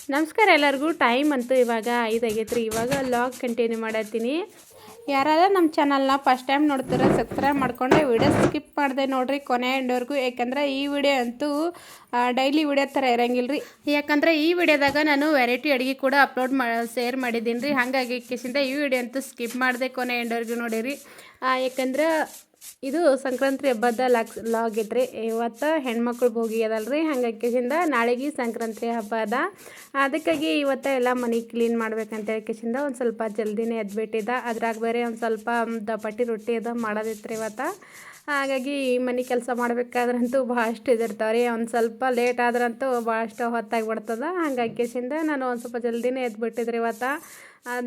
ನಮಸ್ಕಾರ ಎಲ್ಲರಿಗೂ. ಟೈಮ್ ಅಂತೂ ಇವಾಗ 5 ಆಗೈತ್ರಿ. ಇವಾಗ ಲಾಗ್ ಕಂಟಿನ್ಯೂ ಮಾಡತ್ತೀನಿ. ಯಾರಾದ್ರೂ ನಮ್ಮ ಚಾನಲ್ನ ಫಸ್ಟ್ ಟೈಮ್ ನೋಡ್ತಾರೆ ಸಬ್ಸ್ಕ್ರೈಬ್ ಮಾಡ್ಕೊಂಡೆ ವಿಡಿಯೋ ಸ್ಕಿಪ್ ಮಾಡಿದೆ ನೋಡ್ರಿ ಕೊನೆ ಎಂಡವರೆಗೂ. ಯಾಕಂದ್ರೆ ಈ ವಿಡಿಯೋ ಅಂತೂ ಡೈಲಿ ವಿಡಿಯೋ ಥರ ಇರಂಗಿಲ್ಲ ರೀ. ಯಾಕಂದರೆ ಈ ವಿಡಿಯೋದಾಗ ನಾನು ವೆರೈಟಿ ಅಡುಗೆ ಕೂಡ ಅಪ್ಲೋಡ್ ಶೇರ್ ಮಾಡಿದ್ದೀನಿ ರೀ. ಹಾಗಾಗಿ ಕಿಸಿಂದ ಈ ವಿಡಿಯೋ ಅಂತೂ ಸ್ಕಿಪ್ ಮಾಡಿದೆ ಕೊನೆ ಎಂಡವರೆಗೂ ನೋಡಿರಿ. ಯಾಕಂದ್ರೆ ಇದು ಸಂಕ್ರಾಂತಿ ಹಬ್ಬದ ಲಾಗ್ ಐತ್ರಿ. ಇವತ್ತು ಹೆಣ್ಮಕ್ಳು ಭೋಗಿ ಅದಲ್ರಿ, ಹಾಗಾಗಿ ನಾಳೆಗೆ ಸಂಕ್ರಾಂತಿ ಹಬ್ಬ ಅದ. ಅದಕ್ಕಾಗಿ ಇವತ್ತು ಎಲ್ಲ ಮನೆ ಕ್ಲೀನ್ ಮಾಡ್ಬೇಕಂತ ಹೇಳ್ಕಿಸಿಂದ ಒಂದು ಸ್ವಲ್ಪ ಜಲ್ದಿನೇ ಎದ್ಬಿಟ್ಟಿದ್ದ. ಅದ್ರಾಗ ಬೇರೆ ಒಂದು ಸ್ವಲ್ಪ ದಪಟ್ಟಿ ರೊಟ್ಟಿ ಅದ ಮಾಡೋದಿತ್ತು ಇವತ್ತು. ಹಾಗಾಗಿ ಮನೆ ಕೆಲಸ ಮಾಡಬೇಕಾದ್ರಂತೂ ಭಾಳಷ್ಟು ಇದಿರ್ತಾವೆ ರೀ. ಒಂದು ಸ್ವಲ್ಪ ಲೇಟ್ ಆದ್ರಂತೂ ಭಾಳಷ್ಟು ಹೊತ್ತಾಗಿಬಿಡ್ತದೆ. ಹಾಗಾಗಿ ನಾನು ಒಂದು ಸ್ವಲ್ಪ ಜಲ್ದಿನೇ ಎದ್ಬಿಟ್ಟಿದ್ರಿ ಇವತ್ತು.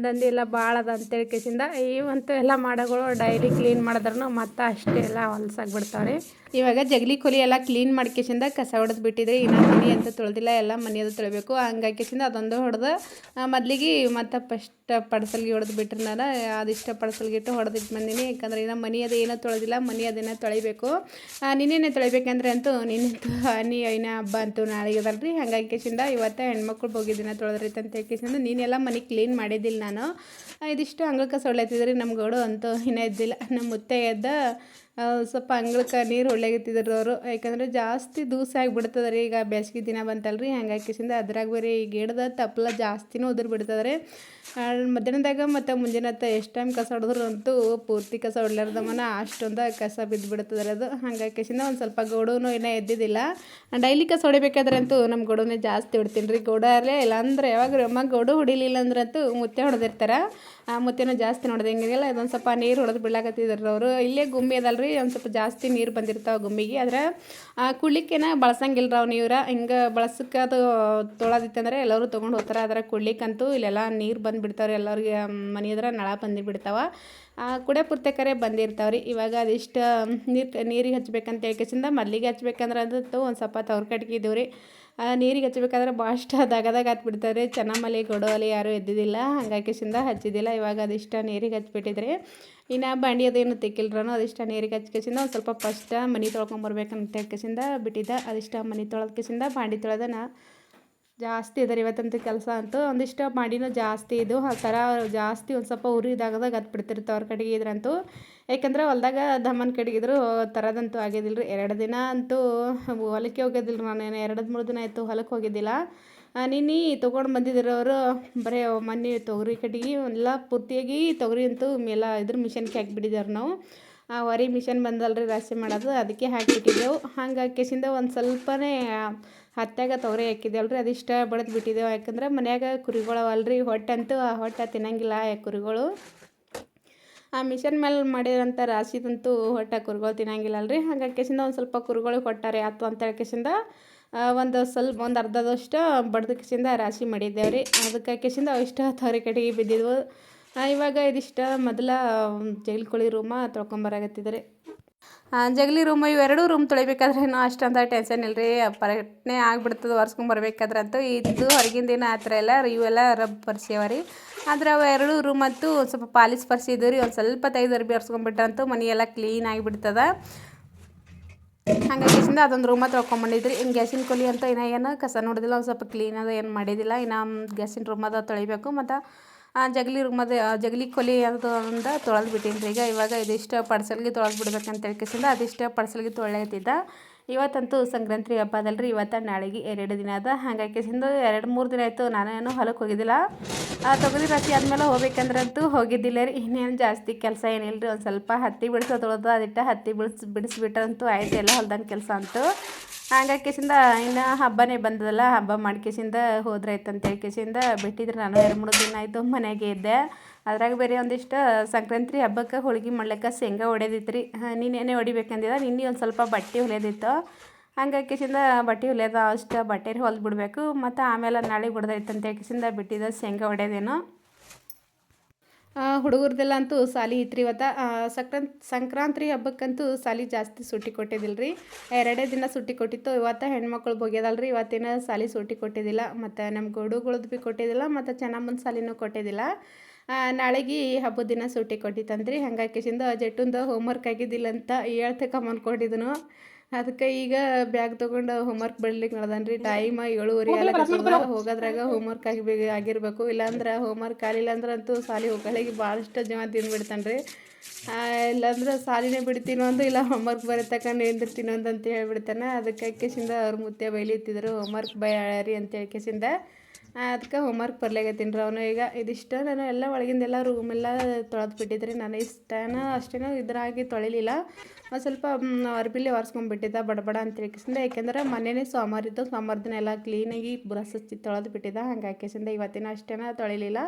ದಂಧೆ ಎಲ್ಲ ಭಾಳ ಅದ ಅಂತೇಳಿ ಕೇಸಿಂದ ಇವಂತೂ ಎಲ್ಲ ಮಾಡೋಗಳು ಡೈಲಿ ಕ್ಲೀನ್ ಮಾಡಿದ್ರೂ ಮತ್ತು ಅಷ್ಟೇ ಎಲ್ಲ ಹೊಲ್ಸಾಗ್ಬಿಡ್ತಾವೆ. ಇವಾಗ ಜಗಲಿ ಕೊಲಿ ಎಲ್ಲ ಕ್ಲೀನ್ ಮಾಡ್ಕೇಸಿಂದ ಕಸ ಹೊಡೆದು ಬಿಟ್ಟಿದ್ರೆ ಇನ್ನೂ ಮನೆ ಅಂತ ತೊಳೆದಿಲ್ಲ, ಎಲ್ಲ ಮನೆ ಅದು ತೊಳಿಬೇಕು. ಹಂಗಾಕಿಸಿಂದ ಅದೊಂದು ಹೊಡೆದು ಮೊದಲಿಗೆ ಮತ್ತು ಫಸ್ಟ್ ಪಡ್ಸಲ್ಗೆ ಹೊಡೆದು ಬಿಟ್ರೆ ನಾನು ಅದಿಷ್ಟ ಪಡ್ಸಲ್ಗಿಟ್ಟು ಹೊಡೆದಿಟ್ಟು ಬಂದೀನಿ. ಯಾಕಂದ್ರೆ ಇನ್ನೂ ಮನೆ ಅದು ಏನೋ ತೊಳೆದಿಲ್ಲ, ಮನೆ ಅದನ್ನು ತೊಳಿಬೇಕು. ನಿನ್ನೆ ತೊಳಿಬೇಕಂದ್ರೆ ಅಂತೂ ನಿನ್ನೆ ಐನ ಹಬ್ಬ ಅಂತೂ ನಾಳೆಗೆ ಅದಲ್ರಿ. ಹಂಗಾಕಿಸಿಂದ ಇವತ್ತು ಹೆಣ್ಮಕ್ಳು ಹೋಗಿ ದಿನ ತೊಳೆದ್ರೈತೆ ಅಂತ ಹೇಳ್ಕಿಸಿಂದ ನೀನೆಲ್ಲ ಮನೆ ಕ್ಲೀನ್ ಮಾಡಿದ್ದಿಲ್ಲ ನಾನು. ಇದಿಷ್ಟು ಅಂಗಳಕ್ಕೆ ಸೊಳ್ಳೆತ್ತಿದ್ರಿ. ನಮ್ಮ ಗೌಡು ಅಂತೂ ಇನ್ನೂ ಎದ್ದಿಲ್ಲ. ನಮ್ಮ ಮುತ್ತೆ ಎದ್ದ ಸ್ವಲ್ಪ ಅಂಗಳಕ್ಕೆ ನೀರು ಹೊಳ್ಳೆಗತ್ತಿದ್ರು ಅವರು. ಯಾಕಂದರೆ ಜಾಸ್ತಿ ದೂಸ ಆಗಿಬಿಡ್ತದೆ ರೀ. ಈಗ ಬೇಸಿಗೆ ದಿನ ಬಂತಲ್ರಿ, ಹಂಗಾಕಿಸಿಂದ ಅದ್ರಾಗ ಬೇರೆ ಈ ಗಿಡದ ತಪ್ಪಲ ಜಾಸ್ತಿನೂ ಉದುರು ಬಿಡ್ತದೆ. ಮಧ್ಯಾಹ್ನದಾಗ ಮತ್ತು ಮುಂಜಾನೆ ಎಷ್ಟು ಟೈಮ್ ಕಸ ಹೊಡೆದ್ರು ಅಂತೂ ಪೂರ್ತಿ ಕಸ ಹೊಡ್ಲಾರ್ದಮ್ಮನ ಅಷ್ಟೊಂದು ಕಸ ಬಿದ್ದು ಬಿಡ್ತದೆ ಅದು. ಹಂಗಾಕಿಸಿಂದ ಒಂದು ಸ್ವಲ್ಪ ಗೌಡೂ ಇನ್ನೂ ಎದ್ದಿದ್ದಿಲ್ಲ. ಡೈಲಿ ಕಸ ಹೊಡಿಬೇಕಾದ್ರೆ ಅಂತೂ ನಮ್ಮ ಗೌಡನೇ ಜಾಸ್ತಿ ಹೊಡ್ತೀನಿ ರೀ. ಗೌಡರೇ ಇಲ್ಲಾಂದ್ರೆ ಯಾವಾಗ ಅಮ್ಮ ಗೌಡು ಹೊಡಿಲಿಲ್ಲ ಅಂದ್ರಂತೂ ಮುತ್ತೆ ಹೊಡೆದಿರ್ತಾರೆ. ಮುತ್ತೆನೂ ಜಾಸ್ತಿ ನೋಡ್ದಂಗಿಲ್ಲ. ಇದೊಂದು ಸ್ವಲ್ಪ ನೀರು ಹೊಡೆದು ಬಿಡ್ಲಾಕತ್ತಿದ್ರು ಅವರು. ಇಲ್ಲೇ ಗುಮ್ಮಿ ಅದಲ್ರಿ, ಒಂದು ಸ್ವಲ್ಪ ಜಾಸ್ತಿ ನೀರು ಬಂದಿರ್ತಾವೆ ಗುಮ್ಮಿಗೆ. ಆದರೆ ಕುಡ್ಲಿಕ್ಕೇನ ಬಳಸಂಗಿಲ್ಲ ಅವ್ರು ನೀರು. ಹಿಂಗೆ ಬಳಸಕ್ಕೆ ಅದು ತೊಳೋದಿತ್ತಂದ್ರೆ ಎಲ್ಲರೂ ತೊಗೊಂಡು ಹೋಗ್ತಾರೆ. ಆದರೆ ಕುಡ್ಲಿಕ್ಕಂತೂ ಇಲ್ಲೆಲ್ಲ ನೀರು ಬಂದುಬಿಡ್ತಾವ್ರಿ. ಎಲ್ಲರಿಗೆ ಮನೆ ಹತ್ರ ನಳ ಬಂದುಬಿಡ್ತಾವೆ. ಕುಡಿಯೋ ಪುರ್ತಕರೆ ಬಂದಿರ್ತಾವ್ರಿ. ಇವಾಗ ಅದಿಷ್ಟು ನೀರಿಗೆ ಹಚ್ಬೇಕಂತ ಹೇಳ್ಕೆಸಿಂದ ಮೊದಲಿಗೆ ಹಚ್ಬೇಕಂದ್ರೆ ಅದತ್ತು ಒಂದು ಸ್ವಲ್ಪ ತವ್ರ ಕಟ್ಗೆ ಇದ್ದೀವಿ ರೀ. ನೀರಿಗೆ ಹಚ್ಬೇಕಾದ್ರೆ ಭಾಳಷ್ಟು ದಗದಾಗ ಹತ್ಬಿಡ್ತಾರೆ. ಚೆನ್ನಮ್ಮಲ್ಲಿ ಗೊಡೋಲಿ ಯಾರೂ ಎದ್ದಿದ್ದಿಲ್ಲ, ಹಂಗಾಕಿಸಿಂದ ಹಚ್ಚಿದ್ದಿಲ್ಲ. ಇವಾಗ ಅದಿಷ್ಟು ನೀರಿಗೆ ಹಚ್ಬಿಟ್ಟಿದ್ರಿ. ಇನ್ನು ಬಂಡಿ ಅದೇನು ತೆಕ್ಕಿಲ್ರನು ಅದಿಷ್ಟು ನೀರಿಗೆ ಹಚ್ಕೆಸಿಂದ ಒಂದು ಸ್ವಲ್ಪ ಫಸ್ಟ್ ಮನೆ ತೊಳ್ಕೊಂಬರ್ಬೇಕಂತ ಹೇಳ್ಕೆಸಿಂದ ಬಿಟ್ಟಿದ್ದ. ಅದಿಷ್ಟು ಮನೆ ತೊಳೆದ್ಕೆಸಿಂದ ಬಾಂಡೆ ತೊಳೆದನ ಜಾಸ್ತಿ ಇದಾರೆ ಇವತ್ತಂತೂ ಕೆಲಸ ಅಂತೂ. ಒಂದಿಷ್ಟು ಮಾಡಿನೂ ಜಾಸ್ತಿ ಇದು ಆ ಥರ ಜಾಸ್ತಿ ಒಂದು ಸ್ವಲ್ಪ ಉರಿದಾಗದಾಗ ಹತ್ಬಿಡ್ತಿರ್ತಾವೆ ಅವ್ರ ಕಡೆಗೆ ಇದ್ರಂತೂ. ಯಾಕಂದ್ರೆ ಹೊಲ್ದಾಗ ದಮ್ಮನ ಕಡೆಗಿದ್ರು ತರೋದಂತೂ ಆಗಿದ್ದಿಲ್ಲ ರೀ. 2 ದಿನ ಅಂತೂ ಹೊಲಕ್ಕೆ ಹೋಗೋದಿಲ್ಲ ರೀ. ನಾನು 2-3 ದಿನ ಆಯಿತು ಹೊಲಕ್ಕೆ ಹೋಗಿದ್ದಿಲ್ಲ. ನಿನ್ನೆ ತೊಗೊಂಡು ಬಂದಿದ್ದಿರೋರು ಬರೀ ಮೊನ್ನೆ ತೊಗರಿ ಕಟ್ಟಿಗೆ ಎಲ್ಲ ಪೂರ್ತಿಯಾಗಿ ತೊಗರಿ ಅಂತೂ ಎಲ್ಲ ಇದ್ರ ಮಿಷನ್ಗೆ ಹಾಕಿಬಿಟ್ಟಿದ್ದಾರೆ ನಾವು. ಹೊರಿ ಮಿಷನ್ ಬಂದಲ್ರಿ ರಾಶಿ ಮಾಡೋದು, ಅದಕ್ಕೆ ಹಾಕಿಬಿಟ್ಟಿದ್ದೆವು. ಹಂಗಾಕಿಸಿಂದ ಒಂದು ಸ್ವಲ್ಪನೇ ಹತ್ತಾಗ ತೊಗರಿ ಹಾಕಿದ್ದೇವಲ್ರಿ, ಅದಿಷ್ಟು ಬಡ್ದು ಬಿಟ್ಟಿದ್ದೆವು. ಯಾಕಂದ್ರೆ ಮನ್ಯಾಗ ಕುರಿಗಳವಲ್ರಿ, ಹೊಟ್ಟಂತೂ ಆ ಹೊಟ್ಟೆ ತಿನ್ನಂಗಿಲ್ಲ ಕುರಿಗಳು. ಆ ಮಿಷನ್ ಮೇಲೆ ಮಾಡಿರೋಂಥ ರಾಶಿದಂತೂ ಹೊಟ್ಟೆ ಕುರಿಗಳು ತಿನ್ನಂಗಿಲ್ಲ ಅಲ್ರಿ. ಹಂಗಾಕಿಸಿಂದ ಒಂದು ಸ್ವಲ್ಪ ಕುರಿಗಳಿಗೆ ಹೊಟ್ಟಾರೆ ಆಯ್ತು ಅಂತ ಹೇಳ್ಕೆಸಿಂದ ಒಂದು ಅರ್ಧದಷ್ಟು ಬಡ್ದಕ್ಕಿಸಿಂದ ರಾಶಿ ಮಾಡಿದ್ದೇವೆ ರೀ. ಅದಕ್ಕಾಕಿಸಿಂದ ಅವಿಷ್ಟು ತೊಗರಿ ಕಟ್ಟಿಗೆ ಬಿದ್ದಿದ್ವು. ಇವಾಗ ಇದಿಷ್ಟು ಮೊದಲ ಜಗಲಿ ಕೊಳಿ ರೂಮ ತೊಳ್ಕೊಂಬರಾಗತ್ತಿದ್ರಿ. ಜಗಲಿ ರೂಮು ಇವೆರಡೂ ರೂಮ್ ತೊಳಿಬೇಕಾದ್ರೆ ಏನೋ ಅಷ್ಟೊಂದು ಟೆನ್ಷನ್ ಇಲ್ಲ ರೀ. ಪರಟ್ನೆ ಆಗಿಬಿಡ್ತದೆ ಒರೆಸ್ಕೊಂಬರ್ಬೇಕಾದ್ರೆ ಅಂತೂ. ಇದು ಹೊರಗಿನ ದಿನ ಆ ಥರ ಎಲ್ಲ ಇವೆಲ್ಲ ರಬ್ ಪರ್ಸ್ಯವ ರೀ. ಆದರೆ ಅವು 2 ರೂಮ್ ಅಂತೂ ಒಂದು ಸ್ವಲ್ಪ ಪಾಲಿಸ್ ಪರ್ಸಿದ್ದು ರೀ. ಒಂದು ಸ್ವಲ್ಪ ತೆಗೆದು ಅರ್ಬಿ ಒರೆಸ್ಕೊಂಬಿಟ್ರಂತೂ ಮನೆಯೆಲ್ಲ ಕ್ಲೀನ್ ಆಗಿಬಿಡ್ತದೆ. ಹಂಗಾಗಿಸಿಂದ ಅದೊಂದು ರೂಮ ತೊಳ್ಕೊಂಬಂದಿದ್ರಿ. ಇನ್ನು ಗ್ಯಾಸಿನ ಕೊಲಿ ಅಂತ ಏನು ಕಸ ನೋಡೋದಿಲ್ಲ, ಒಂದು ಸ್ವಲ್ಪ ಕ್ಲೀನ್ ಅದು ಏನು ಮಾಡಿದ್ದಿಲ್ಲ. ಇನ್ನು ಗ್ಯಾಸಿನ ರೂಮದ ತೊಳಿಬೇಕು. ಮತ್ತು ಜಗಲಿ ರೂಮದ ಜಗಲಿ ಕೊಲಿ ಅದು ಒಂದು ತೊಳೆದು ಬಿಟ್ಟಿನಿ ರೀ. ಇವಾಗ ಇದಿಷ್ಟು ಪಡ್ಸಲ್ಗೆ ತೊಳೆದು ಬಿಡ್ಬೇಕಂತ ಹೇಳ್ಕೆಸಿಂದ ಅದಿಷ್ಟು ಪಡ್ಸಲ್ಗೆ ತೊಳೆಯತ್ತಿದ್ದ. ಇವತ್ತಂತೂ ಸಂಕ್ರಾಂತಿ ಹಬ್ಬ ಅದಲ್ರಿ. ಇವತ್ತು ನಾಳೆಗೆ 2 ದಿನ ಅದ. ಹಂಗಾಕಿಸಿಂದ 2-3 ದಿನ ಆಯಿತು ನಾನೇನು ಹೊಲಕ್ಕೆ ಹೋಗಿದ್ದಿಲ್ಲ. ತೊಗರಿ ರಾಶಿ ಆದಮೇಲೆ ಹೋಗ್ಬೇಕಂದ್ರಂತೂ ಹೋಗಿದ್ದಿಲ್ಲ ರೀ. ಇನ್ನೇನು ಜಾಸ್ತಿ ಕೆಲಸ ಏನಿಲ್ಲ ರೀ. ಒಂದು ಸ್ವಲ್ಪ ಹತ್ತಿ ಬಿಡಿಸೋದೊಳದು ಅದಿಟ್ಟು ಹತ್ತಿ ಬಿಡಿಸ್ಬಿಟ್ರಂತೂ ಆಯ್ತು ಎಲ್ಲ ಹೊಲ್ದಂಗೆ ಕೆಲಸ ಅಂತೂ. ಹಂಗಾಕಿಸಿಂದ ಇನ್ನು ಹಬ್ಬನೇ ಬಂದದಲ್ಲ, ಹಬ್ಬ ಮಾಡ್ಕೆಸಿಂದ ಹೋದ್ರಾಯ್ತು ಅಂತ ಹೇಳ್ಕೆಸಿಂದ ಬಿಟ್ಟಿದ್ರೆ. ನಾನು 2-3 ದಿನ ಆಯಿತು ಮನೆಗೆ ಇದ್ದೆ. ಅದ್ರಾಗ ಬೇರೆ ಒಂದಿಷ್ಟು ಸಂಕ್ರಾಂತಿ ಹಬ್ಬಕ್ಕೆ ಹೋಳ್ಗೆ ಮಾಡ್ಲಿಕ್ಕೆ ಶೇಂಗಾ ಹೊಡೆದಿತ್ತು ರೀ. ನಿನ್ನೆ ಹೊಡಿಬೇಕಂದಿದ್ದ. ನಿನ್ನೆ ಒಂದು ಸ್ವಲ್ಪ ಬಟ್ಟೆ ಹೊಲಿಯೋದಿತ್ತು. ಹಂಗಾಕಿಸಿಂದ ಬಟ್ಟೆ ಹೊಲಿಯೋದು ಅಷ್ಟು ಬಟ್ಟೆ ಹೊಲ್ದು ಬಿಡಬೇಕು. ಮತ್ತು ಆಮೇಲೆ ನಾಳೆಗೆ ಹೊಡೆದೈತೆ ಅಂತ ಹೇಳ್ಕೆಸಿಂದ ಬಿಟ್ಟಿದ್ದ ಶೇಂಗಾ ಹೊಡೆಯೋದೇನು. ಹುಡುಗರ್ದೆಲ್ಲ ಅಂತೂ ಸಾಲಿ ಇತ್ತು ರೀ ಇವತ್ತು. ಸಂಕ್ರಾಂತಿ ಹಬ್ಬಕ್ಕಂತೂ ಸಾಲಿ ಜಾಸ್ತಿ ಸೂಟಿ ಕೊಟ್ಟಿದ್ದಿಲ್ಲ ರೀ. 2 ದಿನ ಸೂಟಿ ಕೊಟ್ಟಿತ್ತು. ಇವತ್ತು ಹೆಣ್ಮಕ್ಳು ಹೋಗ್ಯದಲ್ಲ ರೀ. ಇವತ್ತಿನ ಸಾಲಿ ಸೂಟಿ ಕೊಟ್ಟಿದ್ದಿಲ್ಲ. ಮತ್ತು ನಮ್ಮ ಗೌಡುಗಳದ್ದು ಭೀ ಕೊಟ್ಟಿದ್ದಿಲ್ಲ, ಮತ್ತು ಚೆನ್ನಮ್ಮನ ಸಾಲಿನೂ ಕೊಟ್ಟಿದ್ದಿಲ್ಲ. ನಾಳೆಗೆ ಹಬ್ಬದ ದಿನ ಸೂಟಿ ಕೊಟ್ಟಿತ್ತಂದ್ರಿ. ಹಂಗಾಕಿಸಿಂದ ಜೆಟ್ಟುಂದು ಹೋಮ್ವರ್ಕ್ ಆಗಿದ್ದಿಲ್ಲ ಅಂತ ಹೇಳ್ತಕೊಂಬಂದ್ಕೊಂಡಿದ್ದನು. ಅದಕ್ಕೆ ಈಗ ಬ್ಯಾಗ್ ತೊಗೊಂಡು ಹೋಮ್ವರ್ಕ್ ಬಿಡ್ಲಿಕ್ಕೆ ನೋಡ್ದನ್ರಿ. ಟೈಮ್ 7:30 ಆಗ್ಲಕತ್ತದ. ಹೋಗೋದ್ರಾಗ ಹೋಮ್ವರ್ಕ್ ಆಗಿರ್ಬೇಕು. ಇಲ್ಲಾಂದ್ರೆ ಹೋಮ್ವರ್ಕ್ ಆಗಲಿಲ್ಲ ಅಂದ್ರೆ ಅಂತೂ ಸಾಲಿ ಹೋಗಳಿಗೆ ಭಾಳಷ್ಟು ಜೀವ ತಿಂದ್ಬಿಡ್ತಾನೆ ರೀ. ಇಲ್ಲಾಂದ್ರೆ ಸಾಲಿನೇ ಬಿಡ್ತೀನೋ ಅಂದು, ಇಲ್ಲ ಹೋಮ್ವರ್ಕ್ ಬರೀತಕ್ಕ ನಿಂದಿರ್ತೀನೋ ಅಂತ ಹೇಳ್ಬಿಡ್ತಾನೆ. ಅದಕ್ಕೆ ಕೇಸಿಂದ ಅವ್ರ ಮುತ್ತೆ ಬೈಲಿತ್ತಿದ್ರು, ಹೋಮ್ವರ್ಕ್ ಬರೀ ಅಂತ ಕೇಸಿಂದ. ಅದಕ್ಕೆ ಹೋಮ್ವರ್ಕ್ ಬರ್ಲಾಗತ್ತೀನಿ ರೀ. ಅವನು ಈಗ ಇದಿಷ್ಟು ನಾನು ಎಲ್ಲ ಒಳಗಿಂದೆಲ್ಲ ರೂಮೆಲ್ಲ ತೊಳೆದು ಬಿಟ್ಟಿದ್ರಿ. ನಾನು ಅಷ್ಟೇನೋ ಇದ್ರಾಗಿ ತೊಳಿಲಿಲ್ಲ. ಒಂದು ಸ್ವಲ್ಪ ಅರ್ಬಿಲಿ ಒರೆಸ್ಕೊಂಡ್ಬಿಟ್ಟಿದ್ದ ಬಡಬಡ ಅಂತ ಹೇಳ್ಕಿಸಿಂದ. ಯಾಕೆಂದ್ರೆ ಮನೆಯೇ ಸೋಮವಾರ ಇತ್ತು, ಸೋಮವಾರ ದಿನ ಎಲ್ಲ ಕ್ಲೀನಾಗಿ ಬ್ರಷ್ ಹಚ್ಚಿ ತೊಳೆದು ಬಿಟ್ಟಿದ್ದ. ಹಂಗೆ ಹಾಕಿಸಿಂದ ಇವತ್ತಿನ ಅಷ್ಟೇನ ತೊಳಿಲಿಲ್ಲ.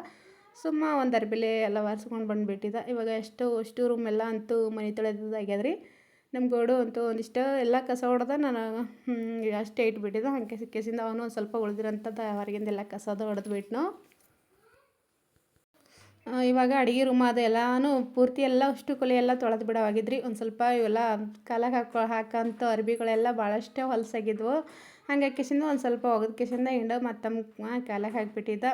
ಸುಮ್ಮ ಒಂದು ಅರ್ಬಿಲೆ ಎಲ್ಲ ಒರೆಸ್ಕೊಂಡು ಬಂದುಬಿಟ್ಟಿದ್ದ. ಇವಾಗ ಅಷ್ಟು ರೂಮೆಲ್ಲ ಅಂತೂ ಮನೆ ತೊಳೆದು ಆಗ್ಯದ್ರಿ. ನಮ್ಮ ಗೋಡು ಅಂತೂ ಒಂದಿಷ್ಟು ಎಲ್ಲ ಕಸ ಹೊಡೆದ ನಾನು ಅಷ್ಟೇ ಇಟ್ಬಿಟ್ಟಿದ್ದೆ. ಹಂಗೆ ಸಿಕ್ಕಿಸಿಂದ ಅವನು ಒಂದು ಸ್ವಲ್ಪ ಉಳಿದಿರೋಂಥದ್ದು ಹೊರಗಿಂದೆಲ್ಲ ಕಸದ ಹೊಡೆದ್ಬಿಟ್ನು. ಇವಾಗ ಅಡುಗೆ ರೂಮ್ ಅದೆಲ್ಲನೂ ಪೂರ್ತಿ ಎಲ್ಲ ಅಷ್ಟು ಕೊಲೆ ಎಲ್ಲ ತೊಳೆದು ಬಿಡೋವಾಗಿದ್ರಿ. ಒಂದು ಸ್ವಲ್ಪ ಇವೆಲ್ಲ ಕಾಲಾಗ ಹಾಕೋಂಥ ಅರ್ಬಿಗಳೆಲ್ಲ ಭಾಳಷ್ಟೇ ಹೊಲಸಾಗಿದ್ವು. ಹಂಗೆ ಕಿಸಿಂದ ಒಂದು ಸ್ವಲ್ಪ ಒಗೆದ ಕಿಸಿಂದ ಹಿಂಡು ಮತ್ತೊಮ್ಮೆ ಕಾಲಾಗ ಹಾಕಿಬಿಟ್ಟಿದ್ದ.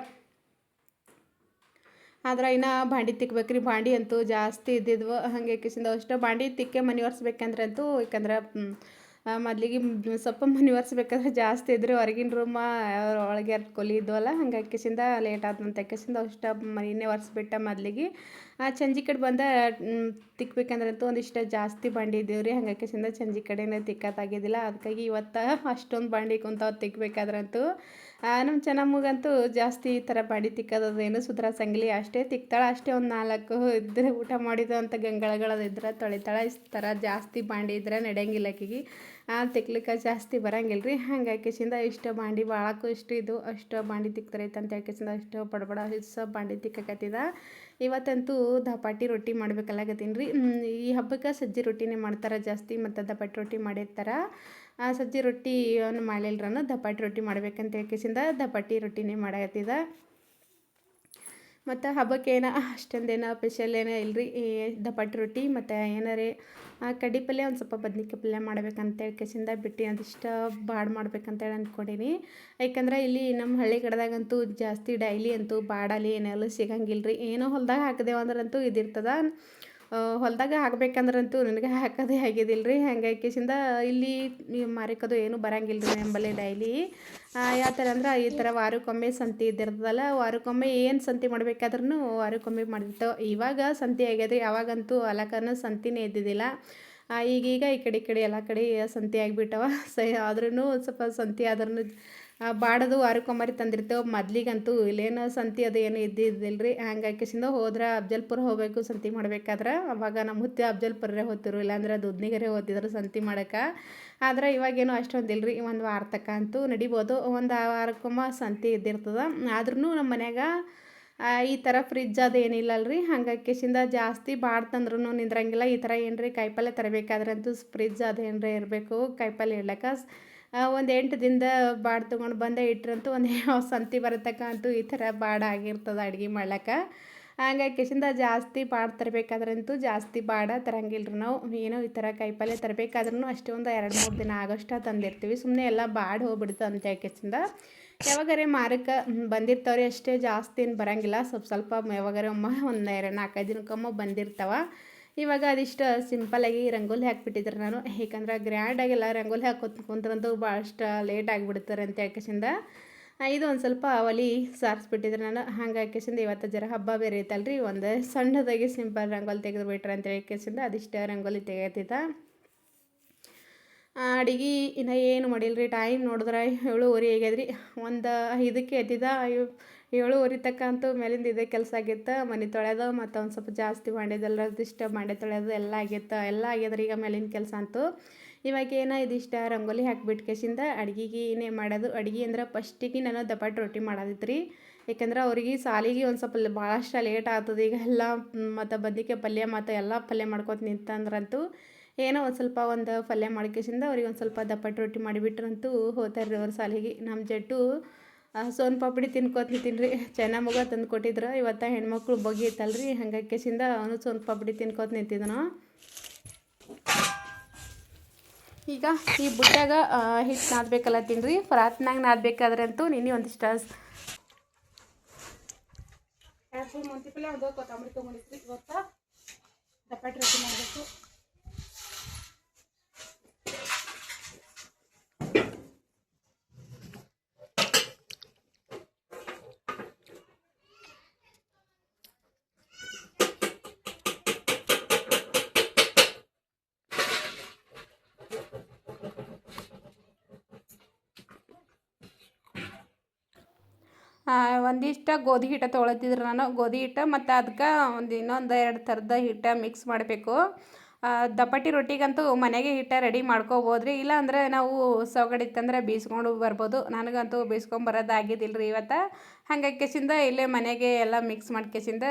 ಆದ್ರೆ ಇನ್ನು ಬಾಂಡೆ ತಿಕ್ಬೇಕ್ರಿ. ಬಾಂಡೆ ಅಂತೂ ಜಾಸ್ತಿ ಇದ್ದಿದ್ವು. ಹಾಗೆ ಕಿಸಿಂದ ಅಷ್ಟು ಬಾಂಡೆ ತಿಕ್ಕೆ ಮನೆ ಒರೆಸ್ಬೇಕಂದ್ರೆ ಅಂತೂ, ಯಾಕಂದ್ರೆ ಮೊದಲಿಗೆ ಸ್ವಲ್ಪ ಮನೆ ಒರೆಸ್ಬೇಕಾದ್ರೆ ಜಾಸ್ತಿ ಇದ್ರಿ. ಹೊರಗಿನ ರೂಮ ಒಳಗೆ ಕೊಲಿ ಇದ್ವಲ್ಲ, ಹಂಗೆ ಕಿಸಿಂದ ಲೇಟ್ ಆದಂತ ಕಿಸಿಂದ ಅಷ್ಟು ಮನೆಯೇ ಒರೆಸ್ಬಿಟ್ಟ. ಮೊದಲಿಗೆ ಸಂಜೆ ಕಡೆ ಬಂದ ತಿಕ್ಬೇಕಂದ್ರಂತೂ ಒಂದಿಷ್ಟು ಜಾಸ್ತಿ ಬಾಂಡೆ ಇದ್ದೀವಿ ರೀ. ಹಂಗೆ ಕಿಸಿಂದ ಸಂಜೆ ಕಡೆನೇ ತಿಕ್ಕೋದಾಗಿದ್ದಿಲ್ಲ. ಅದಕ್ಕಾಗಿ ಇವತ್ತು ಅಷ್ಟೊಂದು ಬಾಂಡೆ ಕುಂತಾವ್ ತಿಕ್ಬೇಕಾದ್ರಂತೂ. ನಮ್ಮ ಚೆನ್ನಮ್ಮಗಂತೂ ಜಾಸ್ತಿ ಈ ಥರ ಬಾಂಡೆ ತಿಕ್ಕೋದೇನು ಸುಧಾರಿಸಂಗಿಲ್ಲ. ಅಷ್ಟೇ ತಿಕ್ತಾಳೆ, ಅಷ್ಟೇ ಒಂದು 4 ಇದ್ದರೆ ಊಟ ಮಾಡಿದ್ದು ಅಂತ ಗಂಗಳಗಳದಿದ್ರೆ ತೊಳಿತಾಳೆ. ಈ ಥರ ಜಾಸ್ತಿ ಬಾಂಡೆ ಇದ್ರೆ ನಡೆಯಂಗಿಲ್ಲ ಆಕೆಗೆ. ತಿಕ್ಲಿಕ್ಕೆ ಜಾಸ್ತಿ ಬರಂಗಿಲ್ಲ ರೀ. ಹಂಗೆ ಕಿಸಿಂದ ಇಷ್ಟು ಬಾಂಡೆ ಭಾಳಕ್ಕೂ ಇದು ಅಷ್ಟು ಬಾಂಡೆ ತಿಕ್ತಾರೈತೆ ಅಂತ ಹೇಳ್ಕಿಸಿಂದ ಅಷ್ಟು ಬಡಬಡ ಬಾಂಡೆ ತಿಕ್ಕಕತ್ತಿದ. ಇವತ್ತಂತೂ ದಪಾಟಿ ರೊಟ್ಟಿ ಮಾಡ್ಬೇಕಲ್ಲಾಗತ್ತೀನಿ ರೀ. ಈ ಹಬ್ಬಕ್ಕೆ ಸಜ್ಜಿ ರೊಟ್ಟಿನೇ ಮಾಡ್ತಾರೆ ಜಾಸ್ತಿ, ಮತ್ತು ದಪಾಟಿ ರೊಟ್ಟಿ ಮಾಡಿರ್ತಾರೆ. ಸಜ್ಜಿ ರೊಟ್ಟಿ ಮಾಡಿಲ್ರನು ದಪಾಟಿ ರೊಟ್ಟಿ ಮಾಡ್ಬೇಕಂತ ಹೇಳ್ಕಿಸಿಂದ ದಪಾಟಿ ರೊಟ್ಟಿನೇ ಮಾಡಕತ್ತಿದ. ಮತ್ತು ಹಬ್ಬಕ್ಕೇನೋ ಅಷ್ಟೊಂದೇನೋ ಸ್ಪೆಷಲ್ ಏನೋ ಇಲ್ಲರಿ. ದಪಾಟಿ ರೊಟ್ಟಿ ಮತ್ತು ಏನಾರೇ ಕಡ್ಡಿ ಪಲ್ಯ, ಒಂದು ಸ್ವಲ್ಪ ಬದ್ನಿಕಾಯಿ ಪಲ್ಯ ಮಾಡ್ಬೇಕಂತ ಹೇಳ್ಕಿಸಿಂದ ಬಿಟ್ಟು ಅದಿಷ್ಟು ಬಾಡ್ ಮಾಡ್ಬೇಕಂತೇಳಿ ಅಂದ್ಕೊಂಡೀನಿ. ಯಾಕಂದ್ರೆ ಇಲ್ಲಿ ನಮ್ಮ ಹಳ್ಳಿ ಕಡೆದಾಗಂತೂ ಜಾಸ್ತಿ ಡೈಲಿ ಅಂತೂ ಬಾಡಲ್ಲಿ ಏನೆಲ್ಲ ಸಿಗಂಗಿಲ್ಲ ರೀ. ಏನೋ ಹೊಲ್ದಾಗ ಹಾಕಿದೆವಂದ್ರಂತೂ ಇದಿರ್ತದ. ಹೊಲದಾಗ ಹಾಕ್ಬೇಕಂದ್ರಂತೂ ನನಗೆ ಹಾಕೋದೇ ಆಗಿದ್ದಿಲ್ಲ ರೀ. ಹಂಗೆ ಕಿಸಿಂದ ಇಲ್ಲಿ ಮಾರಿಕೋದು ಏನೂ ಬರಂಗಿಲ್ಲ ರೀ ನಂಬಲ್ಲಿ ಡೈಲಿ. ಯಾವ ಥರ ಅಂದ್ರೆ ಈ ಥರ ವಾರಕ್ಕೊಮ್ಮೆ ಸಂತೆ ಇದ್ದಿರ್ತದಲ್ಲ, ವಾರಕ್ಕೊಮ್ಮೆ ಏನು ಸಂತೆ ಮಾಡ್ಬೇಕಾದ್ರೂ ವಾರಕ್ಕೊಮ್ಮೆ ಮಾಡಿರ್ತವೆ. ಇವಾಗ ಸಂತೆ ಆಗ್ಯದ. ಯಾವಾಗಂತೂ ಅಲಕನ ಸಂತೆನೇ ಇದ್ದಿದ್ದಿಲ್ಲ. ಈಗೀಗ ಈ ಕಡೆ ಎಲ್ಲ ಕಡೆ ಸಂತೆ ಆಗಿಬಿಟ್ಟವ. ಆದ್ರೂ ಸ್ವಲ್ಪ ಸಂತೆ ಆದ್ರೂ ಬಾಡೋದು ವಾರಕ್ಕೊಮ್ಮರಿ ತಂದಿರ್ತೇವೆ. ಮೊದ್ಲಿಗಂತೂ ಇಲ್ಲೇನು ಸಂತೆ ಅದು ಏನು ಇದ್ದಿದ್ದಿಲ್ಲ ರೀ. ಹಂಗೆ ಕಿಸಿಂದ ಹೋದ್ರೆ ಅಫ್ಜಲ್ಪುರ ಹೋಗಬೇಕು ಸಂತೆ ಮಾಡ್ಬೇಕಾದ್ರೆ. ಅವಾಗ ನಮ್ಮ ಹುತ್ತೆ ಅಫ್ಜಲ್ಪುರೇ ಹೋಗ್ತಿರು, ಇಲ್ಲಾಂದ್ರೆ ದುದ್ನಿಗರೇ ಹೋಗ್ತಿದ್ರು ಸಂತೆ ಮಾಡೋಕೆ. ಆದ್ರೆ ಇವಾಗೇನು ಅಷ್ಟೊಂದಿಲ್ಲ ರೀ. ಒಂದು ವಾರ ತನಕ ಅಂತೂ ನಡಿಬೋದು. ಒಂದು ವಾರಕ್ಕೊಮ್ಮೆ ಸಂತೆ ಇದ್ದಿರ್ತದೆ. ಆದ್ರೂ ನಮ್ಮ ಮನ್ಯಾಗ ಈ ಥರ ಫ್ರಿಜ್ ಅದು ಏನಿಲ್ಲಲ್ರಿ. ಹಂಗೆ ಕಿಸಿಂದ ಜಾಸ್ತಿ ಬಾಡ್ತಂದ್ರೂ ನಿಂದ್ರಂಗಿಲ್ಲ. ಈ ಥರ ಏನ್ರಿ ಕಾಯಿಪಲ್ಯ ತರಬೇಕಾದ್ರಂತೂ ಫ್ರಿಜ್ ಅದು ಏನರೇ ಇರಬೇಕು ಕಾಯಿಪಲ್ಯ ಇಡ್ಲಿಕ್ಕೆ. ಒಂದು 8 ದಿನದ ಬಾಡ್ ತೊಗೊಂಡು ಬಂದೇ ಇಟ್ರಂತೂ ಒಂದು ಸಂತೆ ಬರತಕ್ಕ ಅಂತೂ ಈ ಥರ ಬಾಡ್ ಆಗಿರ್ತದೆ ಅಡುಗೆ ಮಾಡ್ಲಿಕ್ಕೆ. ಹಂಗೆ ಕಿಸಿಂದ ಜಾಸ್ತಿ ಬಾಡ್ ತರಬೇಕಾದ್ರಂತೂ ಜಾಸ್ತಿ ಬಾಡ ತರಂಗಿಲ್ಲ ರೀ ನಾವು. ಏನೋ ಈ ಥರ ಕಾಯಿಪಲ್ಯ ತರಬೇಕಾದ್ರೂ ಅಷ್ಟೇ ಒಂದು 2-3 ದಿನ ಆಗೋಷ್ಟು ತಂದಿರ್ತೀವಿ. ಸುಮ್ಮನೆ ಎಲ್ಲ ಬಾಡ್ ಹೋಗ್ಬಿಡ್ತು ಅಂತ ಕಿಸಿಂದ ಯಾವಾಗಾರೆ ಮಾರಕ್ಕೆ ಬಂದಿರ್ತಾವ್ರಿ ಅಷ್ಟೇ. ಜಾಸ್ತಿ ಏನು ಬರೋಂಗಿಲ್ಲ. ಸ್ವಲ್ಪ ಯಾವಾಗಾರೆ ಒಮ್ಮೆ ಒಂದು 4-5 ದಿನಕ್ಕೊಮ್ಮೆ ಬಂದಿರ್ತಾವೆ. ಇವಾಗ ಅದಿಷ್ಟು ಸಿಂಪಲ್ಲಾಗಿ ರಂಗೋಲಿ ಹಾಕ್ಬಿಟ್ಟಿದ್ರೆ ನಾನು. ಏಕೆಂದ್ರೆ ಗ್ರ್ಯಾಂಡಾಗೆಲ್ಲ ರಂಗೋಲಿ ಕುಂತ್ರಂತೂ ಭಾಳಷ್ಟು ಲೇಟ್ ಆಗಿಬಿಡ್ತಾರೆ ಅಂತ ಹೇಳ್ಕಿಸಿಂದ ಇದು ಒಂದು ಸ್ವಲ್ಪ ಒಲಿ ಸಾರಿಸ್ಬಿಟ್ಟಿದ್ರೆ ನಾನು. ಹಂಗೆ ಹಾಕಿಸಿಂದ ಇವತ್ತು ಜರ ಹಬ್ಬ ಬೇರೆ ಐತಲ್ರಿ, ಒಂದು ಸಣ್ಣದಾಗಿ ಸಿಂಪಲ್ ರಂಗೋಲಿ ತೆಗೆದು ಬಿಟ್ರೆ ಅಂತ ಹೇಳ್ಕಿಸಿಂದ ಅದಿಷ್ಟು ರಂಗೋಲಿ ತೆಗೆತಿದ್ದ. ಅಡುಗೆ ಇನ್ನು ಏನು ಮಾಡಿಲ್ರಿ. ಟೈಮ್ ನೋಡಿದ್ರೆ 7:30 ಆಗ್ಯದ್ರಿ. ಒಂದು 5ಕ್ಕೆ ಎದ್ದಿದ್ದ. 7:30 ತನಕ ಅಂತೂ ಮೇಲಿಂದ ಇದೇ ಕೆಲಸ ಆಗಿತ್ತು. ಮನೆ ತೊಳೆಯೋದು ಮತ್ತು ಒಂದು ಸ್ವಲ್ಪ ಜಾಸ್ತಿ ಮಾಡಿದೆಲ್ಲ ಇದಿಷ್ಟು ಬಾಂಡೆ ತೊಳೆಯೋದು ಎಲ್ಲ ಆಗಿತ್ತು. ಎಲ್ಲ ಆಗ್ಯದ್ರಿ ಈಗ ಮೇಲಿನ ಕೆಲಸ ಅಂತೂ. ಇವಾಗೇನೋ ಇದಿಷ್ಟು ರಂಗೋಲಿ ಹಾಕಿಬಿಟ್ಟು ಕೇಸಿಂದ ಅಡುಗೆಗೆ ಏನೇ ಮಾಡೋದು. ಅಡುಗೆ ಅಂದ್ರೆ ಫಸ್ಟಿಗೆ ನಾನು ದಪಾಟಿ ರೊಟ್ಟಿ ಮಾಡೋದಿತ್ತು ರೀ. ಯಾಕಂದ್ರೆ ಅವ್ರಿಗೆ ಸಾಲಿಗೆ ಒಂದು ಸ್ವಲ್ಪ ಭಾಳಷ್ಟು ಲೇಟ್ ಆಗ್ತದೆ ಈಗ ಎಲ್ಲ. ಮತ್ತು ಬದ್ನಿಕಾಯಿ ಪಲ್ಯ ಮತ್ತು ಎಲ್ಲ ಪಲ್ಯ ಮಾಡ್ಕೊತ ನಿಂತಂದ್ರಂತೂ ಏನೋ ಒಂದು ಪಲ್ಯ ಮಾಡ್ಕೇಸಿಂದ ಅವ್ರಿಗೆ ಒಂದು ಸ್ವಲ್ಪ ದಪಾಟಿ ರೊಟ್ಟಿ ಮಾಡಿಬಿಟ್ರಂತೂ ಹೋಗ್ತಾರ್ರಿ ಅವ್ರ ಸಾಲಿಗೆ. ನಮ್ಮ ಜಟ್ಟು ಸೋನ್ ಪಾಪಡಿ ತಿನ್ಕೋತ ನಿಂತೀನಿ ರೀ. ಚೆನ್ನಮ್ಮಗ ತಂದು ಕೊಟ್ಟಿದ್ರು. ಇವತ್ತು ಹೆಣ್ಮಕ್ಳು ಬಗೆ ಇತ್ತಲ್ರಿ, ಹಂಗೆ ಕೇಸಿಂದ ಅವನು ಸೋನ್ ಪಾಪಡಿ ತಿನ್ಕೋತ ನಿಂತಿದ್ದನು. ಈಗ ಈ ಬುಟ್ಟಾಗ ಹಿಟ್ಟು ನಾದಬೇಕಲ್ಲತ್ತೀನಿ ರೀ. ಪರಾತ್ನಾಗ ನಾದಬೇಕಾದ್ರಂತೂ ನಿನ್ನೆ ಒಂದಿಷ್ಟು ಮುಂಚಿಪಲ್ಲೆ ಒಂದು ಕೊತ್ತಂಬರಿ ತೊಗೊಂಡಿದ್ರಿ. ಇವತ್ತು ದಪಾಟಿ ರೊಟ್ಟಿ ಮಾಡಬೇಕು. ಒಂದಿಷ್ಟು ಗೋಧಿ ಹಿಟ್ಟು ತೊಗೊಳತ್ತಿದ್ರು ನಾನು. ಗೋಧಿ ಹಿಟ್ಟು ಮತ್ತು ಅದಕ್ಕೆ ಇನ್ನೊಂದು 2 ಥರದ ಹಿಟ್ಟು ಮಿಕ್ಸ್ ಮಾಡಬೇಕು. ದಪ್ಪಟ್ಟಿ ರೊಟ್ಟಿಗಂತೂ ಮನೆಗೆ ಹಿಟ್ಟು ರೆಡಿ ಮಾಡ್ಕೋಬೋದ್ರಿ. ಇಲ್ಲ ಅಂದರೆ ನಾವು ಸೌಗಡಿ ಇತ್ತಂದ್ರೆ ಬೀಸ್ಕೊಂಡು ಬರ್ಬೋದು. ನನಗಂತೂ ಬೀಸ್ಕೊಂಬರೋದು ಆಗಿದ್ದಿಲ್ಲ ರೀ ಇವತ್ತು. ಹಾಗಾಗಿಸಿಂದ ಇಲ್ಲೇ ಮನೆಗೆ ಎಲ್ಲ ಮಿಕ್ಸ್ ಮಾಡ್ಕೇಸಿಂದ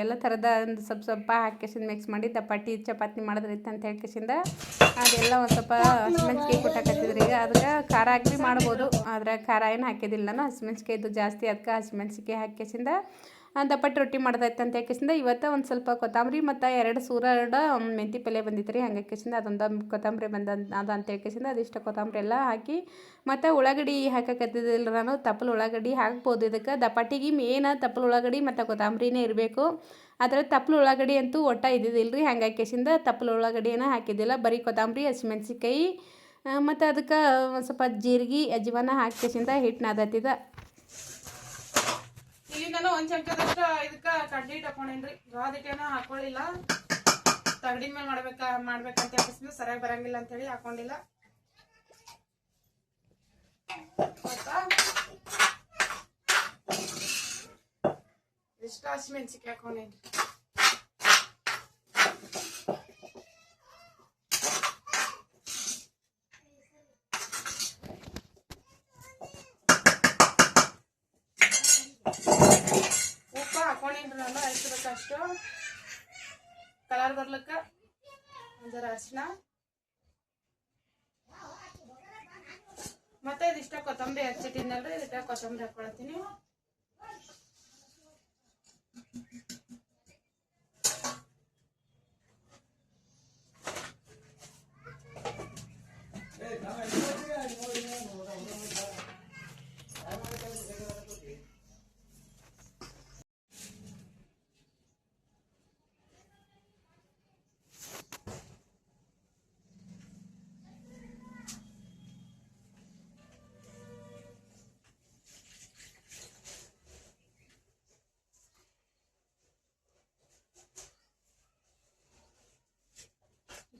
ಎಲ್ಲ ಥರದ ಒಂದು ಸ್ವಲ್ಪ ಹಾಕಿಸಿಂದ ಮಿಕ್ಸ್ ಮಾಡಿ ದಪ್ಪಟ್ಟಿ ಚಪಾತಿ ಮಾಡಿದ್ರಿತ್ತು ಅಂತ ಹೇಳ್ಕೇಸಿಂದ ಅದೆಲ್ಲ ಒಂದು ಸ್ವಲ್ಪ ಹಸಿಮೆಣ್ಸಿಕಾಯಿ ಕೊಟ್ಟಾಕತ್ತಿದ್ರಿ. ಈಗ ಅದಕ್ಕೆ ಖಾರ ಹಾಕಿ ಮಾಡ್ಬೋದು, ಆದರೆ ಖಾರ ಏನು ಹಾಕಿದ್ದಿಲ್ಲ ನಾನು. ಹಸಿಮೆಣ್ಸಿಕಾಯಿ ಇದು ಜಾಸ್ತಿ, ಅದಕ್ಕೆ ಹಸಿಮೆಣ್ಸಿಕಾಯಿ ಹಾಕಿಸಿಂದ ದಪ್ಪಟ್ಟು ರೊಟ್ಟಿ ಮಾಡ್ದೈತೆ ಅಂತ ಯಾಕೆಸಿಂದ ಇವತ್ತು ಒಂದು ಸ್ವಲ್ಪ ಕೊತ್ತಂಬರಿ ಮತ್ತು 2 ಸೂರಡ ಮೆಂತಿ ಪಲ್ಯ ಬಂದಿತ್ತು ರೀ. ಹಂಗಾಕಿಸಿಂದ ಅದೊಂದು ಕೊತ್ತಂಬರಿ ಅದು ಅಂತ ಹೇಳ್ಕೇಸಿಂದ ಅದಿಷ್ಟು ಕೊತ್ತಂಬರಿ ಎಲ್ಲ ಹಾಕಿ ಮತ್ತು ಉಳ್ಳಾಗಡ್ಡಿ ಹಾಕಕತ್ತಿದ್ದಿಲ್ಲ ನಾನು. ತಪ್ಪಲು ಉಳ್ಳಾಗಡ್ಡಿ ಹಾಕ್ಬೋದು ಇದಕ್ಕೆ. ದಪ್ಪಟ್ಟಿಗೆ ಮೇನ್ ತಪ್ಪಲು ಉಳ್ಳಾಗಡ್ಡಿ ಮತ್ತು ಕೊತ್ತಂಬರಿನೇ ಇರಬೇಕು. ಆದರೆ ತಪ್ಪಲು ಉಳ್ಳಾಗಡ್ಡಿ ಅಂತೂ ಒಟ್ಟ ಇದ್ದಿದ್ದಿಲ್ಲ ರೀ. ಹಂಗಾಕಿಸಿಂದ ತಪ್ಪಲು ಉಳ್ಳಾಗಡ್ಡಿನ ಹಾಕಿದ್ದಿಲ್ಲ, ಬರೀ ಕೊತ್ತಂಬರಿ ಹಸಿಮೆಣ್ಸಿಕಾಯಿ ಮತ್ತು ಅದಕ್ಕೆ ಒಂದು ಸ್ವಲ್ಪ ಜೀರಿಗೆ ಅಜ್ವಾನ ಹಾಕಿಸಿಂದ ಹಿಟ್ಟು ನಾದತ್ತಿದ. ಇಲ್ಲಿ ನಾನು 1 ಚಮಚದಷ್ಟು ಇದಕ್ಕೆ ಕಡ್ಲಿ ಹಿಟ್ಟು ಹಾಕೊಂಡೇನ್ರಿ. ಗೋಧಿ ಹಿಟ್ಟೇನ ಹಾಕೊಳ್ಳಿಲ್ಲ, ತಗಡಿ ಮೇಲೆ ಮಾಡ್ಬೇಕಂತ ಹೇಳಿಸಿದ್ರೆ ಸರಿಯಾಗಿ ಬರಂಗಿಲ್ಲ ಅಂತ ಹೇಳಿ ಹಾಕೊಂಡಿಲ್ಲ. ಇಷ್ಟ ಹಸಿಮೆಣ್ಸಿಕಾಯಿ ಹಾಕೊಂಡೇನ್ರಿ. ಉಪ್ಪು ಹಾಕೊಂಡೇನ್ರಿ ನಾನು ಅಷ್ಟು ಕಲರ್ ಬರ್ಲಿಕ್ಕೆ. ಒಂದರ ಅರಿಶಿನ ಮತ್ತೆ ಇದಿಷ್ಟ ಕೊತ್ತಂಬರಿ ಹಚ್ಚಿಟ್ಟಿನಲ್ರಿ, ಇದಕ್ಕೆ ಕೊತ್ತಂಬರಿ ಹಾಕೊಳತ್ತೀನಿ.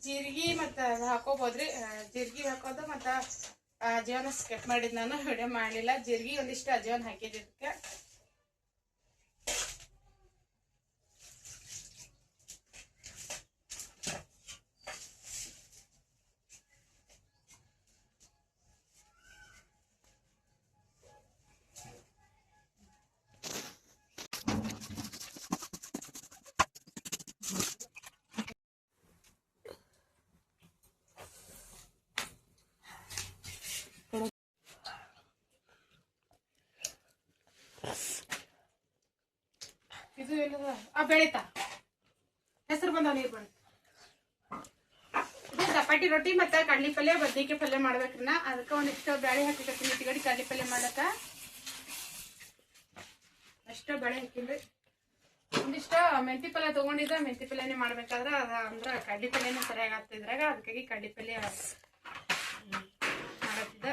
ಜೀರಿಗೆ ಮತ್ತು ಹಾಕೋಬೋದ್ರಿ. ಜೀರಿಗೆ ಹಾಕೋದು ಮತ್ತು ಅಜ್ವಾನ ಸ್ಕಿಪ್ ಮಾಡಿದ್ ನಾನು, ವಿಡಿಯೋ ಮಾಡಲಿಲ್ಲ. ಜೀರಿಗೆ ಒಂದಿಷ್ಟು ಅಜ್ವಾನ ಹಾಕಿದ್ದಕ್ಕೆ ಇದು ಎಲ್ಲ ಬೆಳಿತಾ ಹೆಸರು ಬಂದಾವ ನೀರು ಬರುತ್ತೆ. ಇದು ದಪಾಟಿ ರೊಟ್ಟಿ ಮತ್ತು ಕಡ್ಲಿ ಪಲ್ಯ ಬದ್ನಿಕಾಯಿ ಪಲ್ಯ ಮಾಡ್ಬೇಕ್ರಿ. ನಾ ಅದಕ್ಕೆ ಒಂದಿಷ್ಟು ಬೇಳೆ ಹಾಕಿಕತ್ತೀನಿ. ಇಟ್ಗಡಿ ಕಡ್ಲಿ ಪಲ್ಯ ಮಾಡಕ್ಕ ಅಷ್ಟು ಬೇಳೆ ಹಾಕಿನ್ರಿ. ಒಂದಿಷ್ಟ ಮೆಂತಿ ಪಲ್ಯ ತೊಗೊಂಡಿದ್ದ, ಮೆಂತಿ ಪಲ್ಯನೇ ಮಾಡ್ಬೇಕಾದ್ರೆ ಅಂದ್ರೆ ಕಡ್ಲಿ ಪಲ್ಯನೇ ಸರಿಯಾಗಿ ಆಗ್ತಿದ್ರಾಗ, ಅದಕ್ಕಾಗಿ ಕಡ್ಲಿ ಪಲ್ಯ ಮಾಡತ್ತಿದ್ದ.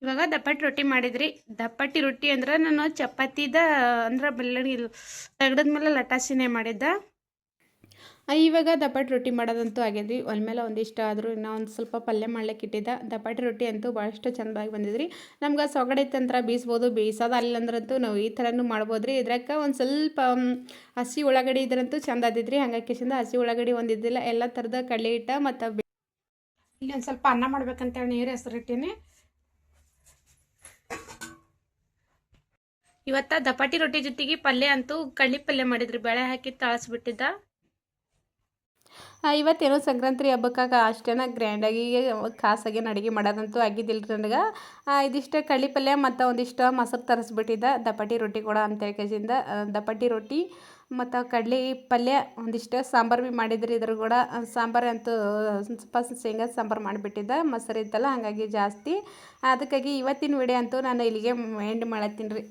ಇವಾಗ ದಪ್ಪಟ್ಟು ರೊಟ್ಟಿ ಮಾಡಿದ್ರಿ. ದಪ್ಪಟ್ಟಿ ರೊಟ್ಟಿ ಅಂದ್ರೆ ನಾನು ಚಪಾತಿದ ಅಂದ್ರೆ ಬೆಲ್ಲಣಿ ತೆಗ್ದದ ಮೇಲೆ ಲಟಾಸಿನೇ ಮಾಡಿದ್ದ. ಇವಾಗ ದಪ್ಪಟ್ಟು ರೊಟ್ಟಿ ಮಾಡೋದಂತೂ ಆಗ್ಯದ್ರಿ. ಒಲೆ ಮೇಲೆ ಒಂದಿಷ್ಟ ಆದರೂ ಇನ್ನೂ ಒಂದು ಸ್ವಲ್ಪ ಪಲ್ಯ ಮಾಡ್ಲಿಕ್ಕೆ ಇಟ್ಟಿದ್ದ. ದಪ್ಪಟ್ಟು ರೊಟ್ಟಿ ಅಂತೂ ಭಾಳಷ್ಟು ಚೆಂದಾಗಿ ಬಂದಿದ್ರಿ. ನಮ್ಗೆ ಸೊಗಡೆ ಇತ್ತಂದ್ರೆ ಬೀಸ್ಬೋದು, ಬೇಯಿಸೋದು ಅಲ್ಲಂದ್ರಂತೂ ನಾವು ಈ ಥರನೂ ಮಾಡ್ಬೋದ್ರಿ. ಇದ್ರಾಗ ಒಂದು ಸ್ವಲ್ಪ ಹಸಿ ಉಳ್ಳಾಗಡ್ಡಿ ಇದ್ರಂತೂ ಚೆಂದ ಆದಿದ್ರಿ. ಹಂಗಾಕಿಸಿಂದ ಹಸಿ ಉಳ್ಳಾಗಡ್ಡಿ ಒಂದಿದ್ದಿಲ್ಲ, ಎಲ್ಲ ಥರದ ಕಡಲೆ ಹಿಟ್ಟು ಮತ್ತು ಇಲ್ಲಿ ಒಂದು ಸ್ವಲ್ಪ ಅನ್ನ ಮಾಡ್ಬೇಕಂತೇಳಿ ನೀರು ಹೆಸರಿಟ್ಟೀನಿ. ಇವತ್ತು ದಪಾಟಿ ರೊಟ್ಟಿ ಜೊತೆಗೆ ಪಲ್ಯ ಅಂತೂ ಕಳ್ಳಿ ಪಲ್ಯ ಮಾಡಿದ್ರಿ, ಬೇಳೆ ಹಾಕಿ ತಾಳಿಸ್ಬಿಟ್ಟಿದ್ದ. ಇವತ್ತೇನೋ ಸಂಕ್ರಾಂತಿ ಹಬ್ಬಕ್ಕಾಗ ಅಷ್ಟೇನ ಗ್ರ್ಯಾಂಡಾಗಿ ಖಾಸಾಗಿ ಅಡುಗೆ ಮಾಡೋದಂತೂ ಆಗಿದ್ದಿಲ್ಲ ರೀ ನನಗೆ. ಇದಿಷ್ಟು ಕಳ್ಳಿ ಪಲ್ಯ ಮತ್ತು ಒಂದಿಷ್ಟು ಮೊಸರು ತರಿಸ್ಬಿಟ್ಟಿದ್ದ ದಪಾಟಿ ರೊಟ್ಟಿ ಕೂಡ ಅಂತೇಳಿ ಕೇಸಿಂದ ದಪಾಟಿ ರೊಟ್ಟಿ ಮತ್ತು ಕಡ್ಲೆ ಪಲ್ಯ ಒಂದಿಷ್ಟು ಸಾಂಬಾರು ಭೀ ಮಾಡಿದ್ರಿ. ಇದ್ರ ಕೂಡ ಸಾಂಬಾರು ಅಂತೂ ಸ್ವಲ್ಪ ಶೇಂಗಾ ಸಾಂಬಾರು ಮಾಡಿಬಿಟ್ಟಿದ್ದ, ಮೊಸರು ಇತ್ತಲ್ಲ ಹಾಗಾಗಿ ಜಾಸ್ತಿ. ಅದಕ್ಕಾಗಿ ಇವತ್ತಿನ ವಿಡಿಯೋ ಅಂತೂ ನಾನು ಇಲ್ಲಿಗೆ ಎಂಡ್ ಮಾಡತ್ತೀನಿ ರೀ.